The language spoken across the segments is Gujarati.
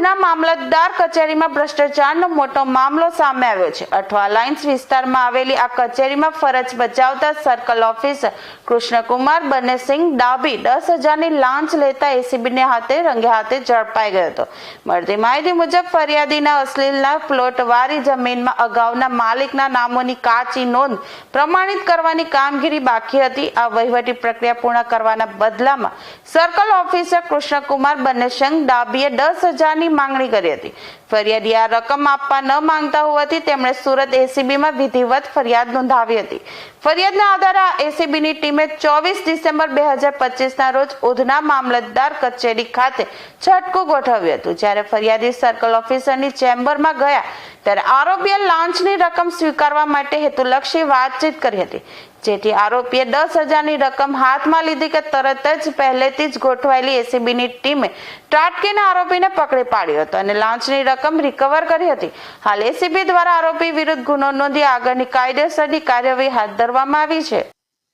ઉધના મામલતદાર કચેરીમાં ભ્રષ્ટાચારનો મોટો મામલો સામે આવ્યો છે। અઠવા લાઇન્સ વિસ્તારમાં આવેલી આ કચેરીમાં ફરજ બજાવતા સર્કલ ઓફિસર કૃષ્ણકુમાર બનેસિંહ ડાભી 10,000ની લાંચ લેતા એસીબીને રંગે હાથે ઝડપાઈ ગયો હતો। મળતી માહિતી મુજબ ફરિયાદીના અસલીલના પ્લોટવાળી જમીનમાં અગાઉના માલિકના નામોની કાચી નોંધ પ્રમાણિત કરવાની કામગીરી બાકી હતી। આ વહીવટી પ્રક્રિયા પૂર્ણ કરવાના બદલામાં સર્કલ ઓફિસર કૃષ્ણકુમાર બનેસિંહ ડાભીએ 10,000ની માંગણી કરી હતી। ફરિયાદી આ રકમ આપવા ન માંગતા હોવાથી તેમણે સુરત એસીબીમાં વિધિવત ફરિયાદ નોંધાવી હતી। ફરિયાદના આધારે એસીબીની ટીમે 24 ડિસેમ્બર 2025ના રોજ ઉધના મામલતદાર કચેરી ખાતે છટકું ગોઠવ્યું હતું। જ્યારે ફરિયાદી સર્કલ ઓફિસરની ચેમ્બરમાં ગયા ત્યારે આરોપીએ લાંચની રકમ સ્વીકારવા માટે હેતુલક્ષી વાતચીત કરી હતી, જેથી આરોપીએ 10,000ની રકમ હાથમાં લીધી કે તરત જ પહેલેથી જ ગોઠવાયેલી એસીબીની ટીમે ત્રાટકીને આરોપીને પકડી પાડ્યો હતો અને લાંચની રકમ રિકવર કરી હતી। હાલ એસીબી દ્વારા આરોપી વિરુદ્ધ ગુનો નોંધી આગળની કાયદેસરની કાર્યવાહી હાથ ધરવામાં આવી છે।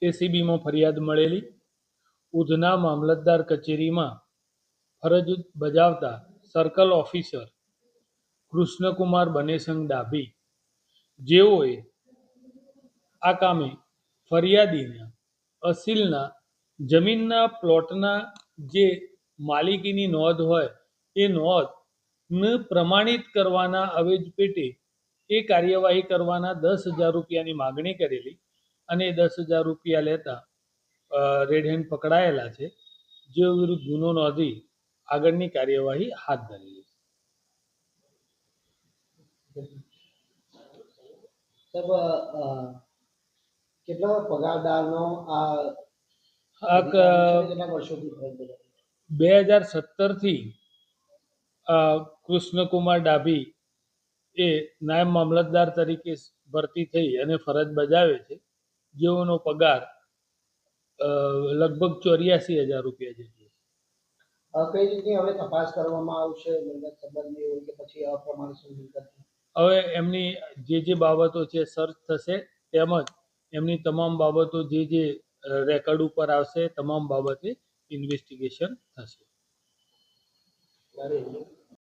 એસીબીમાં ફરિયાદ મળેલી ઉધના મામલતદાર કચેરીમાં ફરજ બજાવતા સર્કલ ઓફિસર કૃષ્ણકુમાર બનેસિંહ ડાભી જેઓએ આ કામે ફરિયાદીના અસીલના જમીનના પ્લોટના જે માલિકીની નોંધ હોય એ નોંધને પ્રમાણિત કરવાના અવેજ પેટે એ કાર્યવાહી કરવાના 10,000 રૂપિયાની માગણી કરેલી અને 10,000 રૂપિયા લેતા રેડ હેન્ડ પકડાયેલા છે, જેઓ વિરુદ્ધ ગુનો નોંધી આગળની કાર્યવાહી હાથ ધરેલી છે। કેટલા પગારદારનો આ 2017થી કૃષ્ણકુમાર ડાભી એ નાયબ મામલતદાર તરીકે ભરતી થઈ અને ફરજ બજાવે છે, જેઓનો પગાર લગભગ 84,000 રૂપિયા જેટલો છે। કઈ રીતની હવે તપાસ કરવામાં આવશે મિલકત સંબંધી હોય કે પછી અપ્રમાણિક મિલકત? હવે એમની જે બાબતો છે સર્ચ થશે, તેમજ એમની તમામ બાબતો જે રેકર્ડ ઉપર આવશે તમામ બાબતે ઇન્વેસ્ટિગેશન થશે।